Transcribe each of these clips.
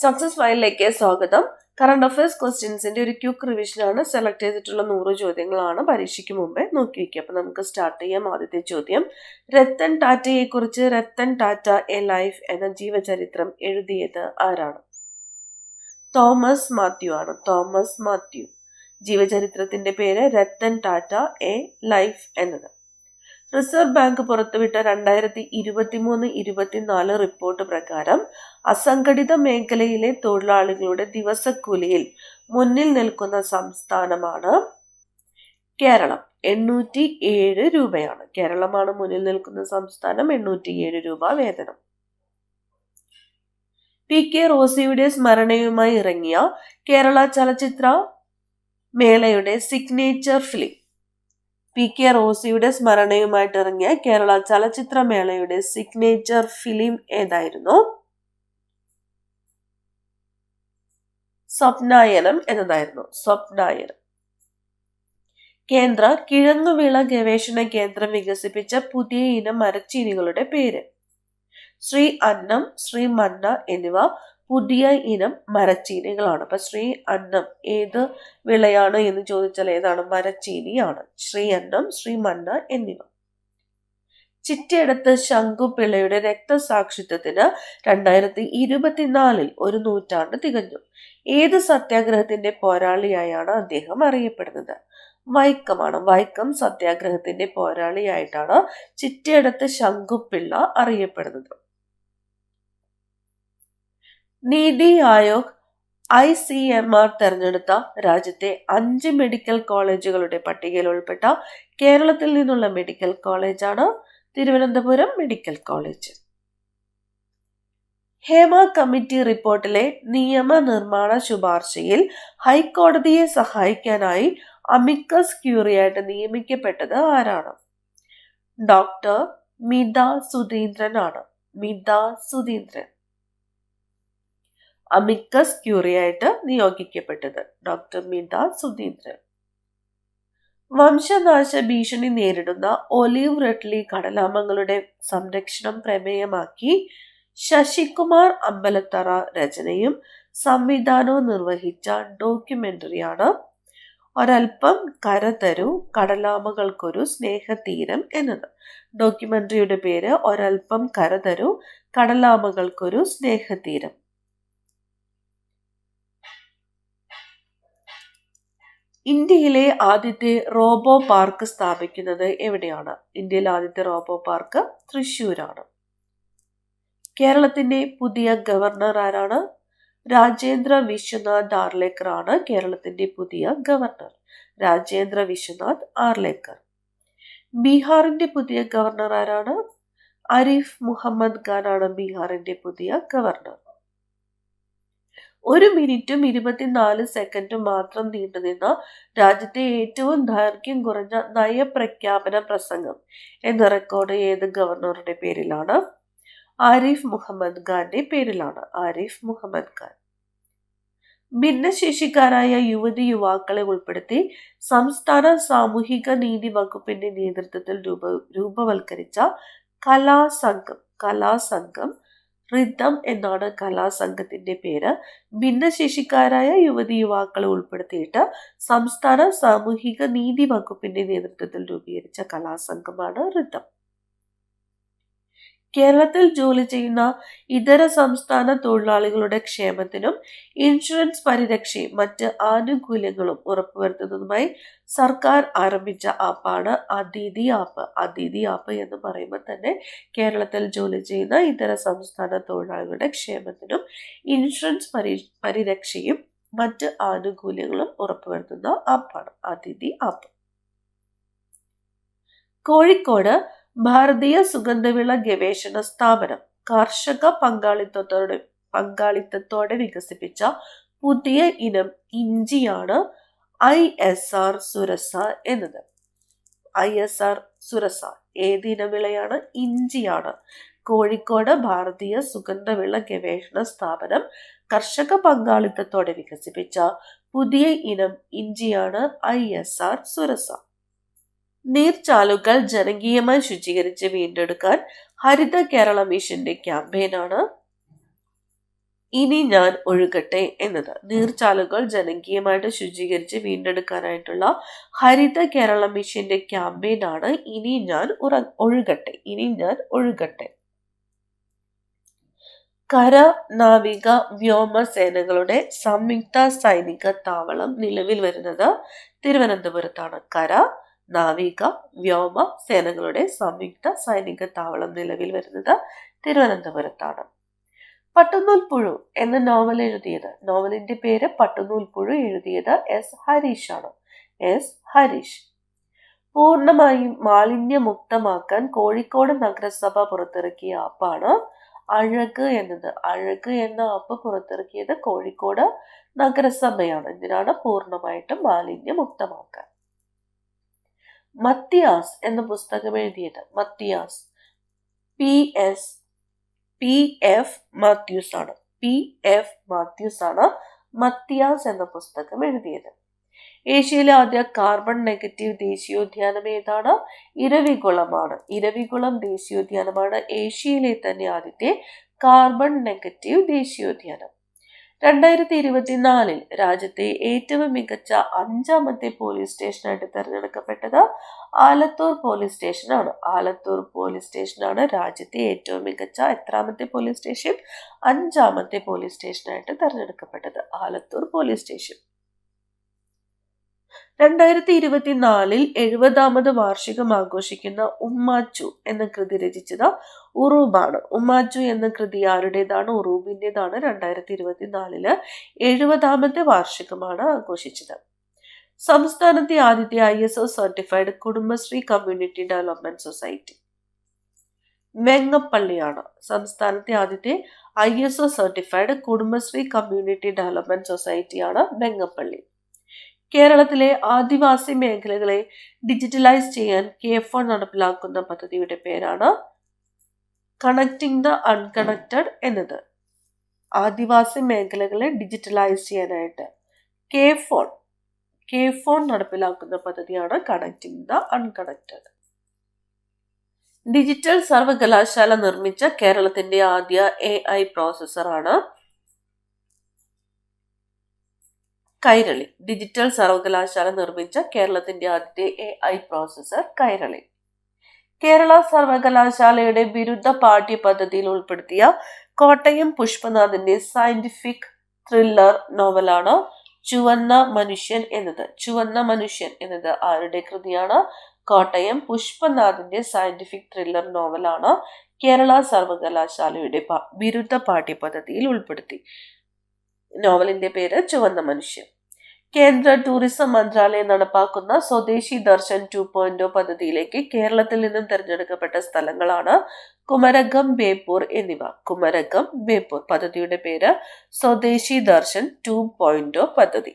Success ഫയലിലേക്ക് സ്വാഗതം. Current affairs ക്വസ്റ്റ്യൻസിന്റെ ഒരു ക്വിക്ക് റിവിഷനാണ്. സെലക്ട് ചെയ്തിട്ടുള്ള 100 ചോദ്യങ്ങളാണ് പരീക്ഷയ്ക്ക് മുമ്പേ നോക്കി വയ്ക്കുക. അപ്പൊ നമുക്ക് സ്റ്റാർട്ട് ചെയ്യാം. ആദ്യത്തെ ചോദ്യം, രത്തൻ ടാറ്റയെ കുറിച്ച് രത്തൻ ടാറ്റ എ ലൈഫ് എന്ന ജീവചരിത്രം എഴുതിയത് ആരാണ്? തോമസ് മാത്യു ആണ്. തോമസ് മാത്യു. ജീവചരിത്രത്തിന്റെ പേര് രത്തൻ ടാറ്റ എ ലൈഫ് എന്നത്. റിസർവ് ബാങ്ക് പുറത്തുവിട്ട 2023-24 റിപ്പോർട്ട് പ്രകാരം അസംഘടിത മേഖലയിലെ തൊഴിലാളികളുടെ ദിവസക്കൂലിയിൽ മുന്നിൽ നിൽക്കുന്ന സംസ്ഥാനമാണ് കേരളം. 807 രൂപയാണ്. കേരളമാണ് മുന്നിൽ നിൽക്കുന്ന സംസ്ഥാനം. 807 രൂപ വേതനം. PK റോസിയുടെ സ്മരണയുമായി ഇറങ്ങിയ കേരള ചലച്ചിത്ര മേളയുടെ സിഗ്നേച്ചർ ഫിലിം. PK റോസിയുടെ സ്മരണയുമായിട്ട് ഇറങ്ങിയ കേരള ചലച്ചിത്രമേളയുടെ സിഗ്നേച്ചർ ഫിലിം ഏതായിരുന്നു? സ്വപ്നായനം എന്നതായിരുന്നു. സ്വപ്നായനം. കേന്ദ്ര കിഴങ്ങുവിള ഗവേഷണ കേന്ദ്രം വികസിപ്പിച്ച പുതിയ ഇനം മരച്ചീനികളുടെ പേര്. ശ്രീ അന്നം, ശ്രീ മന്ന എന്നിവ പുതിയ ഇനം മരച്ചീനികളാണ്. അപ്പൊ ശ്രീ അന്നം ഏത് വിളയാണ് എന്ന് ചോദിച്ചാൽ ഏതാണ്? മരച്ചീനിയാണ്. ശ്രീ അന്നം, ശ്രീ മന്ന എന്നിവ. ചിറ്റയെടുത്ത് ശങ്കുപിള്ളയുടെ രക്തസാക്ഷിത്വത്തിന് 2024 ഒരു നൂറ്റാണ്ട് തികഞ്ഞു. ഏത് സത്യാഗ്രഹത്തിന്റെ പോരാളിയായാണ് അദ്ദേഹം അറിയപ്പെടുന്നത്? വൈക്കമാണ്. വൈക്കം സത്യാഗ്രഹത്തിന്റെ പോരാളിയായിട്ടാണ് ചിറ്റയെടുത്ത് ശങ്കുപിള്ള അറിയപ്പെടുന്നത്. നീതി ആയോഗ് ICMR തെരഞ്ഞെടുത്ത രാജ്യത്തെ 5 മെഡിക്കൽ കോളേജുകളുടെ പട്ടികയിൽ ഉൾപ്പെട്ട കേരളത്തിൽ നിന്നുള്ള മെഡിക്കൽ കോളേജാണ് Thiruvananthapuram medical college. Hema committee റിപ്പോർട്ടിലെ നിയമനിർമ്മാണ ശുപാർശയിൽ ഹൈക്കോടതിയെ സഹായിക്കാനായി അമിക്കസ് ക്യൂറിയായിട്ട് നിയമിക്കപ്പെട്ടത് ആരാണ്? ഡോക്ടർ മിത സുധീന്ദ്രൻ ആണ്. മിത സുധീന്ദ്രൻ അമിക്കസ് ക്യൂറിയായിട്ട് നിയോഗിക്കപ്പെട്ടത് ഡോക്ടർ മിത സുധീന്ദ്രൻ. വംശനാശ ഭീഷണി നേരിടുന്ന ഒലിവ് റിഡ്ലി കടലാമങ്ങളുടെ സംരക്ഷണം പ്രമേയമാക്കി ശശികുമാർ അമ്പലത്തറ രചനയും സംവിധാനവും നിർവഹിച്ച ഡോക്യുമെന്ററിയാണ് ഒരൽപ്പം കര തരൂ കടലാമകൾക്കൊരു സ്നേഹതീരം എന്നത്. ഡോക്യുമെന്ററിയുടെ പേര് ഒരൽപ്പം കര തരൂ കടലാമകൾക്കൊരു സ്നേഹതീരം. ഇന്ത്യയിലെ ആദ്യത്തെ റോബോ പാർക്ക് സ്ഥാപിക്കുന്നത് എവിടെയാണ്? ഇന്ത്യയിലെ ആദ്യത്തെ റോബോ പാർക്ക് തൃശ്ശൂരാണ്. കേരളത്തിന്റെ പുതിയ ഗവർണർ ആരാണ്? രാജേന്ദ്ര വിശ്വനാഥ് ആർലേക്കർ ആണ് കേരളത്തിന്റെ പുതിയ ഗവർണർ. രാജേന്ദ്ര വിശ്വനാഥ് ആർലേക്കർ. ബീഹാറിന്റെ പുതിയ ഗവർണർ ആരാണ്? ആരിഫ് മുഹമ്മദ് ഖാൻ ആണ് ബീഹാറിന്റെ പുതിയ ഗവർണർ. 1 മിനിറ്റും 24 സെക്കൻഡും മാത്രം നീണ്ടുനിന്ന രാജ്യത്തെ ഏറ്റവും ദൈർഘ്യം കുറഞ്ഞ നയപ്രഖ്യാപന പ്രസംഗം എന്ന റെക്കോർഡ് ഏത് ഗവർണറുടെ പേരിലാണ്? ആരിഫ് മുഹമ്മദ് ഖാന്റെ പേരിലാണ്. ആരിഫ് മുഹമ്മദ് ഖാൻ. ഭിന്നശേഷിക്കാരായ യുവതി യുവാക്കളെ ഉൾപ്പെടുത്തി സംസ്ഥാന സാമൂഹിക നീതി വകുപ്പിന്റെ നേതൃത്വത്തിൽ രൂപവൽക്കരിച്ച കലാസംഘം റിതം എന്നാണ് കലാസംഘത്തിന്റെ പേര്. ഭിന്നശേഷിക്കാരായ യുവതി യുവാക്കളെ ഉൾപ്പെടുത്തിയിട്ട് സംസ്ഥാന സാമൂഹിക നീതി വകുപ്പിന്റെ നേതൃത്വത്തിൽ രൂപീകരിച്ച കലാസംഘമാണ് റിതം. കേരളത്തിൽ ജോലി ചെയ്യുന്ന ഇതര സംസ്ഥാന തൊഴിലാളികളുടെ ക്ഷേമത്തിനും ഇൻഷുറൻസ് പരിരക്ഷയും മറ്റ് ആനുകൂല്യങ്ങളും ഉറപ്പുവരുത്തുന്നതുമായി സർക്കാർ ആരംഭിച്ച ആപ്പാണ് അതിഥി ആപ്പ്. അതിഥി ആപ്പ് എന്ന് പറയുമ്പോൾ തന്നെ കേരളത്തിൽ ജോലി ചെയ്യുന്ന ഇതര സംസ്ഥാന തൊഴിലാളികളുടെ ക്ഷേമത്തിനും ഇൻഷുറൻസ് പരിരക്ഷയും മറ്റ് ആനുകൂല്യങ്ങളും ഉറപ്പുവരുത്തുന്ന ആപ്പാണ് അതിഥി ആപ്പ്. കോഴിക്കോട് ഭാരതീയ സുഗന്ധവിള ഗവേഷണ സ്ഥാപനം കർഷക പങ്കാളിത്തത്തോടെ വികസിപ്പിച്ച പുതിയ ഇനം ഇഞ്ചിയാണ് ISR സുരസ എന്നത്. ISR സുരസ ഏതിന വിളയാണ്? ഇഞ്ചിയാണ്. കോഴിക്കോട് ഭാരതീയ സുഗന്ധവിള ഗവേഷണ സ്ഥാപനം കർഷക പങ്കാളിത്തത്തോടെ വികസിപ്പിച്ച പുതിയ ഇനം ഇഞ്ചിയാണ് ISR സുരസ. നീർച്ചാലുകൾ ജനകീയമായി ശുചീകരിച്ച് വീണ്ടെടുക്കാൻ ഹരിത കേരള മിഷന്റെ ക്യാമ്പയിനാണ് ഇനി ഞാൻ ഒഴുകട്ടെ എന്നത്. നീർച്ചാലുകൾ ജനകീയമായിട്ട് ശുചീകരിച്ച് വീണ്ടെടുക്കാനായിട്ടുള്ള ഹരിത കേരള മിഷന്റെ ക്യാമ്പയിൻ ആണ് ഇനി ഞാൻ ഒഴുകട്ടെ. ഇനി ഞാൻ ഒഴുകട്ടെ. കര, നാവിക, വ്യോമ സേനകളുടെ സംയുക്ത സൈനിക താവളം നിലവിൽ വരുന്നത് തിരുവനന്തപുരത്താണ്. കര, നാവിക, വ്യോമ സേനകളുടെ സംയുക്ത സൈനിക താവളം നിലവിൽ വരുന്നത് തിരുവനന്തപുരത്താണ്. പട്ടുനൂൽ പുഴു എന്ന നോവൽ എഴുതിയത്, നോവലിന്റെ പേര് പട്ടുനൂൽ പുഴു, എഴുതിയത് എസ് ഹരീഷ് ആണ്. എസ് ഹരീഷ്. പൂർണ്ണമായും മാലിന്യമുക്തമാക്കാൻ കോഴിക്കോട് നഗരസഭ പുറത്തിറക്കിയ ആപ്പാണ് അഴക് എന്നത്. അഴക് എന്ന ആപ്പ് പുറത്തിറക്കിയത് കോഴിക്കോട് നഗരസഭയാണ്. എന്തിനാണ്? പൂർണ്ണമായിട്ടും മാലിന്യമുക്തമാക്കാൻ. മത്തിയാസ് എന്ന പുസ്തകം എഴുതിയത്, മത്തിയാസ് P.F. മാത്യൂസ് ആണ്. P.F. മാത്യൂസ് ആണ് മത്തിയാസ് എന്ന പുസ്തകം എഴുതിയത്. ഏഷ്യയിലെ ആദ്യ കാർബൺ നെഗറ്റീവ് ദേശീയോദ്യാനം ഏതാണ്? ഇരവികുളമാണ്. ഇരവികുളം ദേശീയോദ്യാനമാണ് ഏഷ്യയിലെ തന്നെ ആദ്യത്തെ കാർബൺ നെഗറ്റീവ് ദേശീയോദ്യാനം. 2024 രാജ്യത്തെ ഏറ്റവും മികച്ച 5ാമത്തെ പോലീസ് സ്റ്റേഷനായിട്ട് തെരഞ്ഞെടുക്കപ്പെട്ടത് ആലത്തൂർ പോലീസ് സ്റ്റേഷനാണ്. ആലത്തൂർ പോലീസ് സ്റ്റേഷനാണ് രാജ്യത്തെ ഏറ്റവും മികച്ച എത്രാമത്തെ പോലീസ് സ്റ്റേഷൻ? 5ാമത്തെ പോലീസ് സ്റ്റേഷനായിട്ട് തെരഞ്ഞെടുക്കപ്പെട്ടത് ആലത്തൂർ പോലീസ് സ്റ്റേഷൻ. 2024 70ാമത് വാർഷികം ആഘോഷിക്കുന്ന ഉമ്മാച്ചു എന്ന കൃതി രചിച്ചത് ഉറൂബാണ്. ഉമ്മാച്ചു എന്ന കൃതി ആരുടേതാണ്? ഉറൂബിൻ്റെതാണ്. 2024 70ാമത്തെ വാർഷികമാണ് ആഘോഷിച്ചത്. സംസ്ഥാനത്തെ ആദ്യത്തെ ISO certified Kudumbashree community development society വെങ്ങപ്പള്ളിയാണ്. സംസ്ഥാനത്തെ ആദ്യത്തെ ISO certified Kudumbashree community development സൊസൈറ്റിയാണ് വെങ്ങപ്പള്ളി. കേരളത്തിലെ ആദിവാസി മേഖലകളെ ഡിജിറ്റലൈസ് ചെയ്യാൻ K4 നടപ്പിലാക്കുന്ന പദ്ധതിയുടെ പേരാണ് കണക്റ്റിംഗ് ദ അൺകണക്റ്റഡ് എന്നത്. ആദിവാസി മേഖലകളെ ഡിജിറ്റലൈസ് ചെയ്യാനായിട്ട് K4 നടപ്പിലാക്കുന്ന പദ്ധതിയാണ് കണക്റ്റിംഗ് ദ അൺകണക്റ്റഡ്. ഡിജിറ്റൽ സർവകലാശാല നിർമ്മിച്ച കേരളത്തിന്റെ ആദ്യ AI പ്രോസസ്സറാണ് കൈരളി. ഡിജിറ്റൽ സർവകലാശാല നിർമ്മിച്ച കേരളത്തിന്റെ ആദ്യത്തെ AI പ്രോസസ്സർ കൈരളി. കേരള സർവകലാശാലയുടെ ബിരുദ പാഠ്യ പദ്ധതിയിൽ ഉൾപ്പെടുത്തിയ കോട്ടയം പുഷ്പനാഥിന്റെ സയന്റിഫിക് ത്രില്ലർ നോവലാണ് ചുവന്ന മനുഷ്യൻ എന്നത്. ചുവന്ന മനുഷ്യൻ എന്നത് ആരുടെ കൃതിയാണ്? കോട്ടയം പുഷ്പനാഥിന്റെ സയന്റിഫിക് ത്രില്ലർ നോവലാണ് കേരള സർവകലാശാലയുടെ ബിരുദ പാഠ്യ പദ്ധതിയിൽ ഉൾപ്പെടുത്തി. നോവലിന്റെ പേര് ചുവന്ന മനുഷ്യൻ. കേന്ദ്ര ടൂറിസം മന്ത്രാലയം നടപ്പാക്കുന്ന സ്വദേശി ദർശൻ 2.0 പദ്ധതിയിലേക്ക് കേരളത്തിൽ നിന്നും തിരഞ്ഞെടുക്കപ്പെട്ട സ്ഥലങ്ങളാണ് കുമരകം, ബേപ്പൂർ എന്നിവ. കുമരകം, ബേപ്പൂർ. പദ്ധതിയുടെ പേര് സ്വദേശി ദർശൻ 2.0 പദ്ധതി.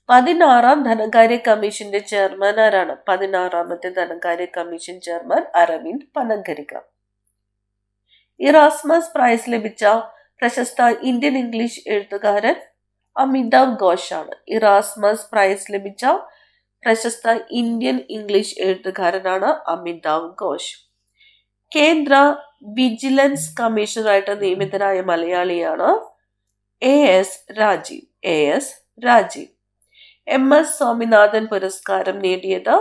16ാം ധനകാര്യ കമ്മീഷന്റെ ചെയർമാൻ ആരാണ്? 16ാമത്തെ ധനകാര്യ commission chairman Arvind Panagariya. Erasmus prize ലഭിച്ച പ്രശസ്ത ഇന്ത്യൻ ഇംഗ്ലീഷ് എഴുത്തുകാരൻ അമിതാവ് ഘോഷാണ്. ഇറാസ്മസ് പ്രൈസ് ലഭിച്ച പ്രശസ്ത ഇന്ത്യൻ ഇംഗ്ലീഷ് എഴുത്തുകാരനാണ് അമിതാവ് ഘോഷ്. കേന്ദ്ര വിജിലൻസ് കമ്മീഷണറായിട്ട് നിയമിതനായ മലയാളിയാണ് AS രാജീവ്. MS സ്വാമിനാഥൻ പുരസ്കാരം നേടിയത്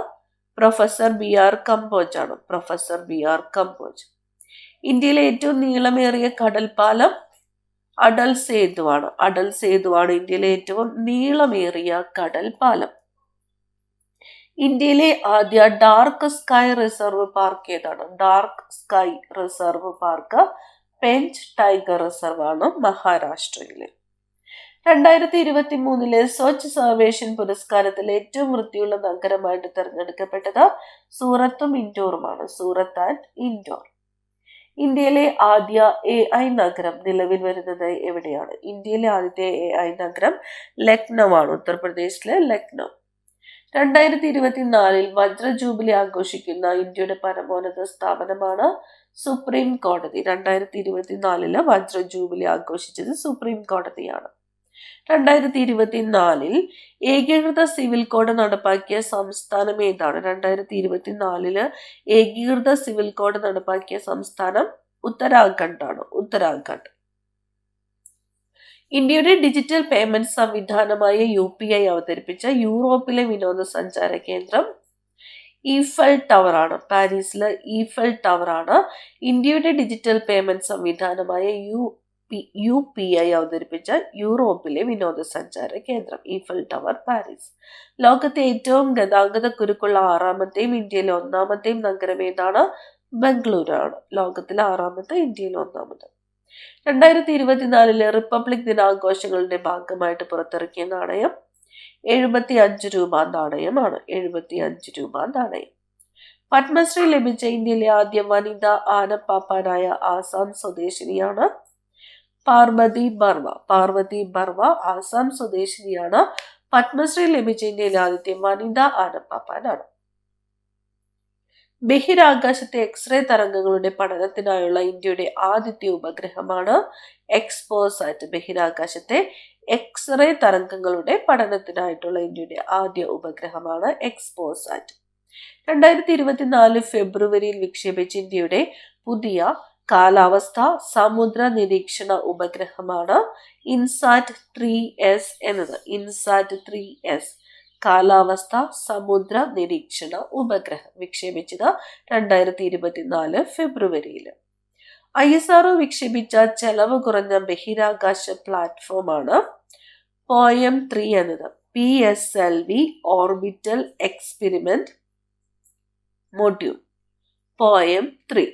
പ്രൊഫസർ BR കമ്പോജ് ആണ്. Professor BR Kamboj. ഇന്ത്യയിലെ ഏറ്റവും നീളമേറിയ കടൽപ്പാലം അടൽ സേതുവാണ്. അടൽ സേതുവാണ് ഇന്ത്യയിലെ ഏറ്റവും നീളമേറിയ കടൽ പാലം. ഇന്ത്യയിലെ ആദ്യ ഡാർക്ക് സ്കൈ റിസർവ് പാർക്ക് ഏതാണ്? Dark sky reserve park Pench tiger reserve ആണ് മഹാരാഷ്ട്രയിലെ. 2023 സ്വച്ഛ് സർവേഷൻ പുരസ്കാരത്തിൽ ഏറ്റവും വൃത്തിയുള്ള നഗരമായിട്ട് തിരഞ്ഞെടുക്കപ്പെട്ടത് സൂറത്തും ഇൻഡോറുമാണ്. സൂറത്ത് ആൻഡ് ഇൻഡോർ. ഇന്ത്യയിലെ ആദ്യ AI നഗരം നിലവിൽ വരുന്നത് എവിടെയാണ്? ഇന്ത്യയിലെ ആദ്യത്തെ AI നഗരം ലക്നൗ ആണ്. ഉത്തർപ്രദേശിലെ ലക്നൗ. 2024 വജ്ര ജൂബിലി ആഘോഷിക്കുന്ന ഇന്ത്യയുടെ പരമോന്നത സ്ഥാപനമാണ് സുപ്രീം കോടതി. 2024 വജ്ര ജൂബിലി ആഘോഷിച്ചത് സുപ്രീം കോടതിയാണ്. 2024 ഏകീകൃത സിവിൽ കോഡ് നടപ്പാക്കിയ സംസ്ഥാനം ഏതാണ്? 2024 ഏകീകൃത സിവിൽ കോഡ് നടപ്പാക്കിയ സംസ്ഥാനം ഉത്തരാഖണ്ഡ് ആണ്. ഉത്തരാഖണ്ഡ്. ഇന്ത്യയുടെ ഡിജിറ്റൽ പേയ്മെന്റ് സംവിധാനമായ UPI അവതരിപ്പിച്ച യൂറോപ്പിലെ വിനോദസഞ്ചാര കേന്ദ്രം ഈഫൽ ടവർ ആണ്. പാരീസിലെ ഈഫൽ ടവർ ആണ് ഇന്ത്യയുടെ ഡിജിറ്റൽ പേയ്മെന്റ് സംവിധാനമായ UPI അവതരിപ്പിച്ച യൂറോപ്പിലെ വിനോദസഞ്ചാര കേന്ദ്രം. Eiffel tower, Paris. ലോകത്തെ ഏറ്റവും ഗതാഗത കുരുക്കുള്ള 6ാമത്തെയും ഇന്ത്യയിലെ 1ാമത്തെയും നഗരം ഏതാണ്? ബംഗളൂരു ആണ്. ലോകത്തിലെ 6ാമത്തെ, ഇന്ത്യയിലെ 1ാമത്. 2024 റിപ്പബ്ലിക് ദിനാഘോഷങ്ങളുടെ ഭാഗമായിട്ട് പുറത്തിറക്കിയ നാണയം 75 രൂപ നാണയമാണ്. 75 രൂപ നാണയം. പത്മശ്രീ ലഭിച്ച ഇന്ത്യയിലെ ആദ്യ വനിതാ ആനപ്പാപ്പാനായ ആസാം സ്വദേശിനിയാണ് പാർവതി ബർവ. പാർവതി ബർവ ആസാം സ്വദേശിനിയാണ്. പത്മശ്രീ ലഭിച്ച ഇന്ത്യയിലെ ആദ്യത്തെ വനിതാ ആനപ്പാപ്പാനാണ്. ബഹിരാകാശത്തെ എക്സ്റേ തരംഗങ്ങളുടെ പഠനത്തിനായുള്ള ഇന്ത്യയുടെ ആദ്യത്തെ ഉപഗ്രഹമാണ് എക്സ്പോസാറ്റ്. ബഹിരാകാശത്തെ എക്സ്റേ തരംഗങ്ങളുടെ പഠനത്തിനായിട്ടുള്ള ഇന്ത്യയുടെ ആദ്യ ഉപഗ്രഹമാണ് എക്സ്പോസാറ്റ്. 2024 ഫെബ്രുവരിയിൽ വിക്ഷേപിച്ച ഇന്ത്യയുടെ പുതിയ കാലാവസ്ഥ സമുദ്ര നിരീക്ഷണ ഉപഗ്രഹമാണ് ഇൻസാറ്റ് 3S എന്നത്. ഇൻസാറ്റ് 3S കാലാവസ്ഥ സമുദ്ര നിരീക്ഷണ ഉപഗ്രഹം വിക്ഷേപിച്ചത് 2024 ഫെബ്രുവരിയിൽ. ISRO വിക്ഷേപിച്ച ചെലവ് കുറഞ്ഞ ബഹിരാകാശ പ്ലാറ്റ്ഫോമാണ് POEM 3 എന്നത്. PSLV orbital experiment module. POEM 3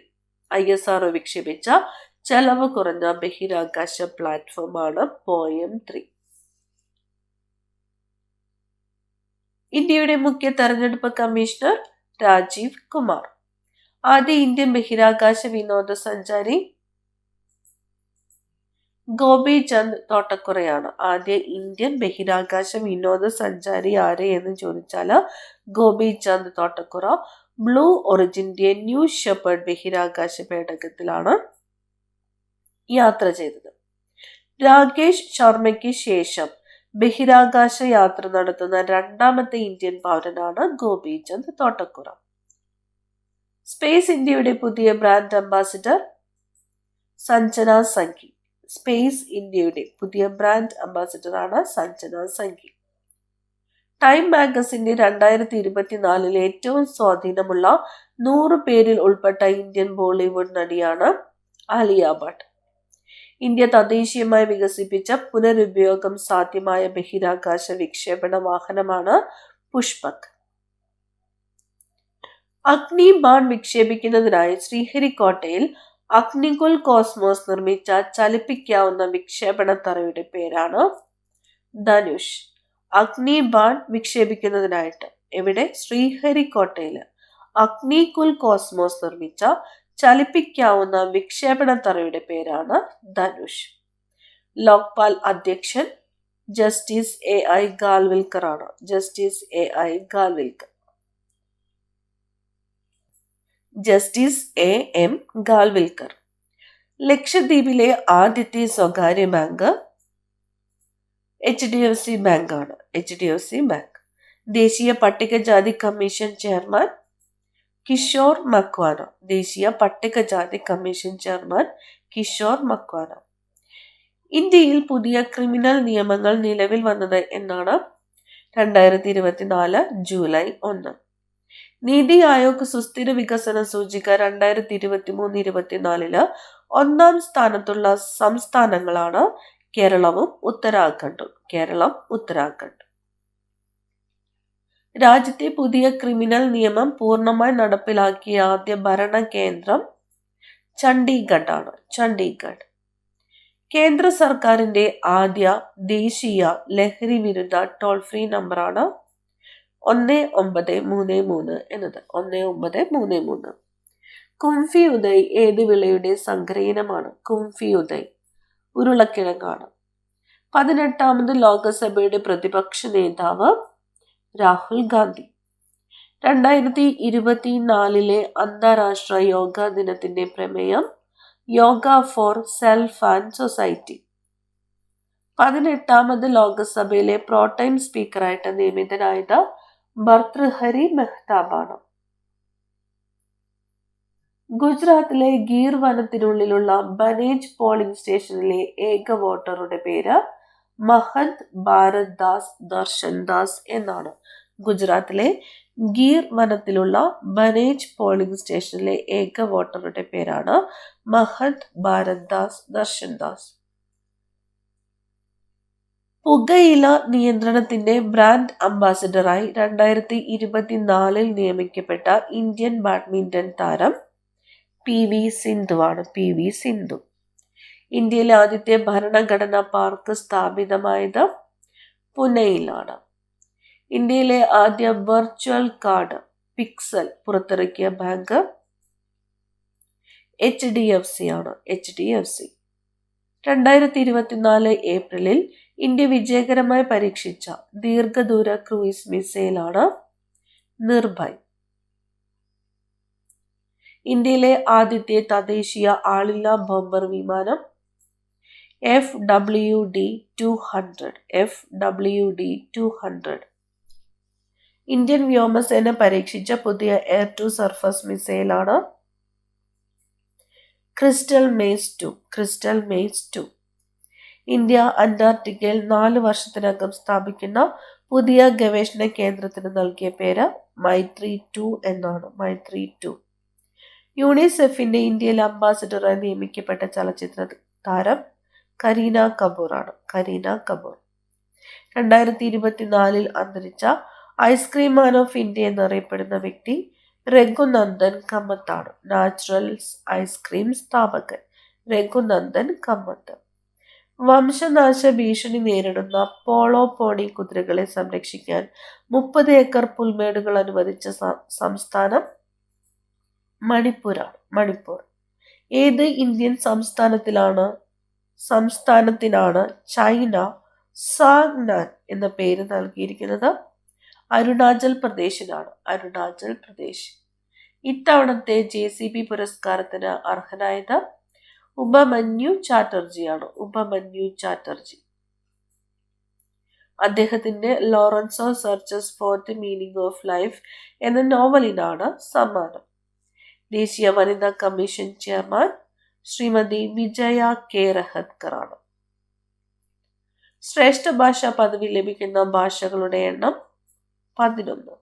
ISRO വിക്ഷേപിച്ച ചെലവ് കുറഞ്ഞ ബഹിരാകാശ പ്ലാറ്റ്ഫോമാണ് POEM 3. ഇന്ത്യയുടെ മുഖ്യ തെരഞ്ഞെടുപ്പ് കമ്മീഷണർ രാജീവ് കുമാർ. ആദ്യ ഇന്ത്യൻ ബഹിരാകാശ വിനോദസഞ്ചാരി ഗോപി ചന്ദ് തോട്ടക്കുറയാണ്. ആദ്യ ഇന്ത്യൻ ബഹിരാകാശ വിനോദസഞ്ചാരി ആര് എന്ന് ചോദിച്ചാൽ ഗോപി ചന്ദ് തോട്ടക്കുറ. ബ്ലൂ ഒറിജിന്റെ ന്യൂ ഷെപ്പേർഡ് ബഹിരാകാശ പേടകത്തിലാണ് യാത്ര ചെയ്തത്. രാകേഷ് ശർമ്മയ്ക്ക് ശേഷം ബഹിരാകാശ യാത്ര നടത്തുന്ന 2ാമത്തെ ഇന്ത്യൻ പൗരനാണ് ഗോപി ചന്ദ് തോട്ടക്കുറ. സ്പേസ് ഇന്ത്യയുടെ പുതിയ brand ambassador Sanjana Sanghi. Space ഇന്ത്യയുടെ പുതിയ ബ്രാൻഡ് അംബാസിഡറാണ് സഞ്ജന സംഘി. ടൈം മാഗസിന്റെ 2024 ഏറ്റവും സ്വാധീനമുള്ള 100 പേരിൽ ഉൾപ്പെട്ട ഇന്ത്യൻ ബോളിവുഡ് നടിയാണ് ആലിയ ഭട്ട്. ഇന്ത്യ തദ്ദേശീയമായി വികസിപ്പിച്ച പുനരുപയോഗം സാധ്യമായ ബഹിരാകാശ വിക്ഷേപണ വാഹനമാണ് പുഷ്പക്. അഗ്നി ബാൺ വിക്ഷേപിക്കുന്നതിനായി ശ്രീഹരിക്കോട്ടയിൽ അഗ്നികുൽ കോസ്മോസ് നിർമ്മിച്ച ചലിപ്പിക്കാവുന്ന വിക്ഷേപണ തറയുടെ പേരാണ് ധനുഷ്. അഗ്നി ബാൺ വിക്ഷേപിക്കുന്നതിനായിട്ട് എവിടെ? ശ്രീഹരിക്കോട്ടയിൽ അഗ്നികുൽ കോസ്മോസ് നിർമ്മിച്ച ചലിപ്പിക്കാവുന്ന വിക്ഷേപണ തറയുടെ പേരാണ് ധനുഷ്. ലോക്പാൽ അധ്യക്ഷൻ ജസ്റ്റിസ് AI ഗാൽവിൽക്കർ ആണ്. Justice AI Galwilkar. Justice AM Galwilkar. ലക്ഷദ്വീപിലെ ആദ്യത്തെ സ്വകാര്യ ബാങ്ക് HDFC ബാങ്ക് ആണ്. HDFC bank. ദേശീയ പട്ടികജാതി കമ്മീഷൻ ചെയർമാൻ കിഷോർ മക്വാന. ദേശീയ പട്ടികജാതി കമ്മീഷൻ ചെയർമാൻ കിഷോർ മക്വാന. ഇന്ത്യയിൽ പുതിയ ക്രിമിനൽ നിയമങ്ങൾ നിലവിൽ വന്നത് എന്നാണ്? 2024 ജൂലൈ 1. നീതി ആയോഗ് സുസ്ഥിര വികസന സൂചിക 2023-24 1ാം സ്ഥാനത്തുള്ള സംസ്ഥാനങ്ങളാണ് കേരളവും ഉത്തരാഖണ്ഡും. കേരളം, ഉത്തരാഖണ്ഡ്. രാജ്യത്തെ പുതിയ ക്രിമിനൽ നിയമം പൂർണ്ണമായി നടപ്പിലാക്കിയ ആദ്യ ഭരണ കേന്ദ്രം ചണ്ഡീഗഡ് ആണ്. ചണ്ഡീഗഡ്. കേന്ദ്ര സർക്കാരിന്റെ ആദ്യ ദേശീയ ലഹരി വിരുദ്ധ ടോൾ ഫ്രീ നമ്പറാണ് 1933 എന്നത്. 1933. കുംഫി ഉദയ് ഏത് വിളയുടെ സങ്കരയിനമാണ്? കുംഫി ഉദയ് ഉരുളക്കിഴങ്ങാണ്. 18ാമത് ലോകസഭയുടെ പ്രതിപക്ഷ നേതാവ് രാഹുൽ ഗാന്ധി. 2024 അന്താരാഷ്ട്ര യോഗാ ദിനത്തിന്റെ പ്രമേയം yoga for self and society. 18ാമത് ലോകസഭയിലെ പ്രോടൈം സ്പീക്കറായിട്ട് നിയമിതനായത് ഭർതൃഹരി മെഹ്താബാണ്. ഗുജറാത്തിലെ ഗീർ വനത്തിനുള്ളിലുള്ള ബനേജ് പോളിംഗ് സ്റ്റേഷനിലെ ഏക വോട്ടറുടെ പേര് മഹന്ത് ഭാരത് ദാസ് ദർശൻ ദാസ് എന്നാണ്. ഗുജറാത്തിലെ ഗീർ വനത്തിലുള്ള ബനേജ് പോളിംഗ് സ്റ്റേഷനിലെ ഏക വോട്ടറുടെ പേരാണ് മഹന്ത് ഭാരത് ദാസ് ദർശൻ ദാസ്. പുകയില നിയന്ത്രണത്തിന്റെ ബ്രാൻഡ് അംബാസിഡറായി 2024 നിയമിക്കപ്പെട്ട ഇന്ത്യൻ ബാഡ്മിന്റൺ താരം PV സിന്ധുവാണ്. PV സിന്ധു. ഇന്ത്യയിലെ ആദ്യത്തെ ഭരണഘടനാ പാർക്ക് സ്ഥാപിതമായത് പുനെയിലാണ്. ഇന്ത്യയിലെ ആദ്യ വെർച്വൽ കാർഡ് പിക്സൽ പുറത്തിറക്കിയ ബാങ്ക് HDFC ആണ്. HDFC. 2024 ഏപ്രിലിൽ ഇന്ത്യ വിജയകരമായി പരീക്ഷിച്ച ദീർഘദൂര ക്രൂയിസ് മിസൈലാണ് നിർഭയ്. ഇന്ത്യയിലെ ആദ്യത്തെ തദ്ദേശീയ ആളില്ലാ ബോംബർ വിമാനം FWD-200. FWD-200. ഇന്ത്യൻ വ്യോമസേന പരീക്ഷിച്ച പുതിയ എയർ ടു സർഫസ് മിസൈലാണ് crystal maze 2. Crystal maze 2. India അന്റാർട്ടിക്കയിൽ 4 വർഷത്തിനകം സ്ഥാപിക്കുന്ന പുതിയ ഗവേഷണ കേന്ദ്രത്തിന് നൽകിയ പേര് മൈത്രി 2 എന്നാണ്. മൈത്രി 2. യൂണിസെഫിന്റെ ഇന്ത്യയിലെ അംബാസിഡറായി നിയമിക്കപ്പെട്ട ചലച്ചിത്ര താരം കരീന കപൂർ ആണ്. കരീന കപൂർ. 2024 അന്തരിച്ച ഐസ്ക്രീം മാൻ ഓഫ് ഇന്ത്യ എന്നറിയപ്പെടുന്ന വ്യക്തി രഘുനന്ദൻ കമ്മത്താണ്. നാച്ചുറൽസ് ഐസ്ക്രീം സ്ഥാപകൻ രഘുനന്ദൻ കമ്മത്ത്. വംശനാശ ഭീഷണി നേരിടുന്ന പോളോ പോണി കുതിരകളെ സംരക്ഷിക്കാൻ 30 ഏക്കർ പുൽമേടുകൾ അനുവദിച്ച സംസ്ഥാനം മണിപ്പൂരാണ്. മണിപ്പൂർ. ഏത് ഇന്ത്യൻ സംസ്ഥാനത്തിനാണ് ചൈന സാങ്നാൻ എന്ന പേര് നൽകിയിരിക്കുന്നത്? അരുണാചൽ പ്രദേശിനാണ്. അരുണാചൽ പ്രദേശ്. ഇത്തവണത്തെ JCB പുരസ്കാരത്തിന് അർഹനായത് ഉപമന്യു ചാറ്റർജിയാണ്. ഉപമന്യു ചാറ്റർജി. അദ്ദേഹത്തിന്റെ Lorenzo searches for the meaning of life എന്ന നോവലിനാണ് സമ്മാനം. ദേശീയ വനിതാ കമ്മീഷൻ ചെയർമാൻ ശ്രീമതി വിജയ കെ റഹത്കർ ആണ്. ശ്രേഷ്ഠ ഭാഷാ പദവി ലഭിക്കുന്ന ഭാഷകളുടെ എണ്ണം 11.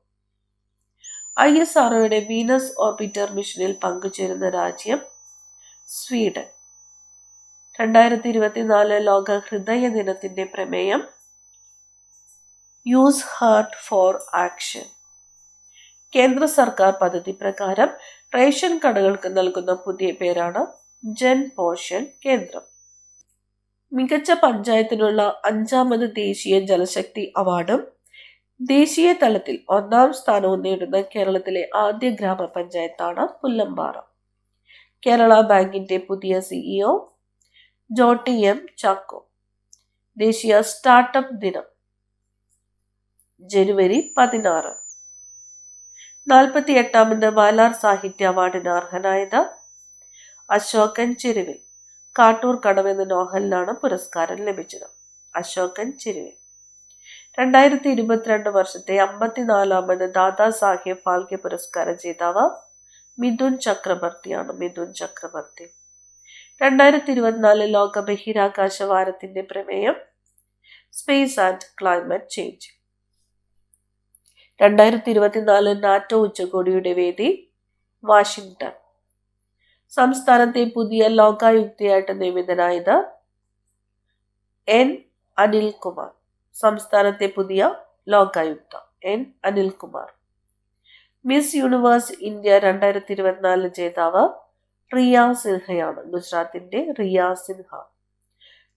ISROയുടെ വീനസ് ഓർബിറ്റർ മിഷനിൽ പങ്കുചേരുന്ന രാജ്യം സ്വീഡൻ. 2024 ലോക ഹൃദയ ദിനത്തിന്റെ പ്രമേയം യൂസ് ഹാർട്ട് ഫോർ ആക്ഷൻ. കേന്ദ്ര സർക്കാർ പദ്ധതി പ്രകാരം റേഷൻ കടകൾക്ക് നൽകുന്ന പുതിയ പേരാണ് ജൻ പോഷൻ കേന്ദ്രം. മികച്ച പഞ്ചായത്തിനുള്ള 5ാമത് ദേശീയ ജലശക്തി അവാർഡും ദേശീയ തലത്തിൽ 1ാം സ്ഥാനവും നേടുന്ന കേരളത്തിലെ ആദ്യ ഗ്രാമപഞ്ചായത്താണ് പുല്ലമ്പാറ. കേരള ബാങ്കിന്റെ പുതിയ CEO ജോട്ടി M ചാക്കോ. ദേശീയ സ്റ്റാർട്ടപ്പ് ദിനം ജനുവരി 16. 48ാമത് വാലാർ സാഹിത്യ അവാർഡിന് അർഹനായത് അശോകൻ ചെരുവിൽ. കാട്ടൂർ കടവ് എന്ന നോവലിനാണ് പുരസ്കാരം ലഭിച്ചത്. അശോകൻ ചെരുവിൽ. 2022 വർഷത്തെ 54ാമത് ദാദാ സാഹേബ് ഫാൽക്കെ പുരസ്കാര ജേതാവ് മിഥുൻ ചക്രബർത്തിയാണ്. മിഥുൻ ചക്രബർത്തി. 2024 ലോക ബഹിരാകാശ വാരത്തിന്റെ പ്രമേയം space and climate change. 2024 NATO ഉച്ചകോടിയുടെ വേദി വാഷിംഗ്ടൺ. സംസ്ഥാനത്തെ പുതിയ ലോകായുക്തയായിട്ട് നിയമിതനായത് N അനിൽകുമാർ. സംസ്ഥാനത്തെ പുതിയ Lokayukta N Anilkumar. Miss universe India 2024 ജേതാവ് റിയ സിൻഹയാണ്. ഗുജറാത്തിന്റെ റിയ സിൻഹ.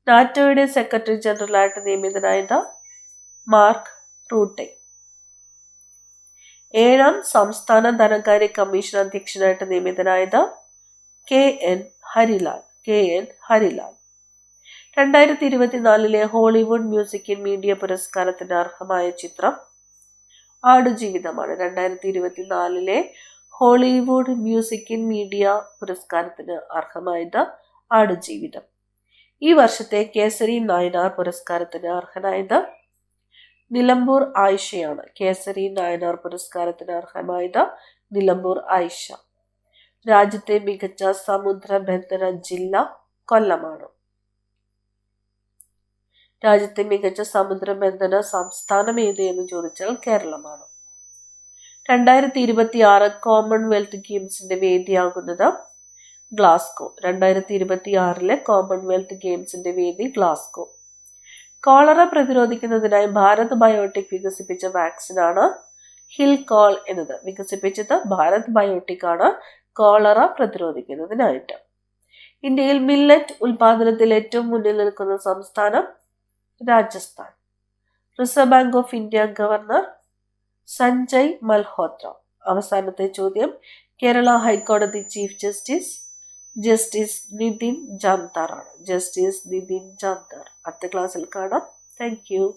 നാറ്റോയുടെ സെക്രട്ടറി ജനറലായിട്ട് നിയമിതനായത് മാർക്ക് റൂട്ടെ. 7ാം സംസ്ഥാന ധനകാര്യ കമ്മീഷൻ അധ്യക്ഷനായിട്ട് നിയമിതനായത് KN Harilal. 2024 Hollywood music in media പുരസ്കാരത്തിന് അർഹമായ ചിത്രം ആടുജീവിതമാണ്. 2024 ഹോളിവുഡ് മ്യൂസിക് ഇൻ മീഡിയ പുരസ്കാരത്തിന് അർഹമായത് ആടുജീവിതം. ഈ വർഷത്തെ കേസരി നായനാർ പുരസ്കാരത്തിന് അർഹനായത് നിലമ്പൂർ ആയിഷയാണ്. കേസരി നായനാർ പുരസ്കാരത്തിന് അർഹമായത് നിലമ്പൂർ ആയിഷ. രാജ്യത്തെ മികച്ച സമുദ്രബന്ധന ജില്ല കൊല്ലമാണ്. രാജ്യത്തെ മികച്ച സമുദ്രബന്ധന സംസ്ഥാനം ഏത് എന്ന് ചോദിച്ചാൽ കേരളമാണ്. 2026 കോമൺവെൽത്ത് ഗെയിംസിന്റെ വേദിയാകുന്നത് ഗ്ലാസ്കോ. 2026 കോമൺവെൽത്ത് ഗെയിംസിന്റെ വേദി ഗ്ലാസ്കോ. കോളറ പ്രതിരോധിക്കുന്നതിനായി ഭാരത് ബയോടെക് വികസിപ്പിച്ച വാക്സിനാണ് ഹിൽകോൾ എന്നത്. വികസിപ്പിച്ചത് ഭാരത് ബയോടെക് ആണ് കോളറ പ്രതിരോധിക്കുന്നതിനായിട്ട്. ഇന്ത്യയിൽ മില്ലറ്റ് ഉൽപാദനത്തിൽ ഏറ്റവും മുന്നിൽ നിൽക്കുന്ന സംസ്ഥാനം Rajasthan. Reserve bank of India governor Sanjay Malhotra. അവസാനത്തെ ചോദ്യം, കേരള ഹൈക്കോടതി ചീഫ് ജസ്റ്റിസ് നിതിൻ ജാംദാർ ആണ്. ജസ്റ്റിസ് നിതിൻ ജാംദാർ. അടുത്ത ക്ലാസ്സിൽ കാണാം. Thank you.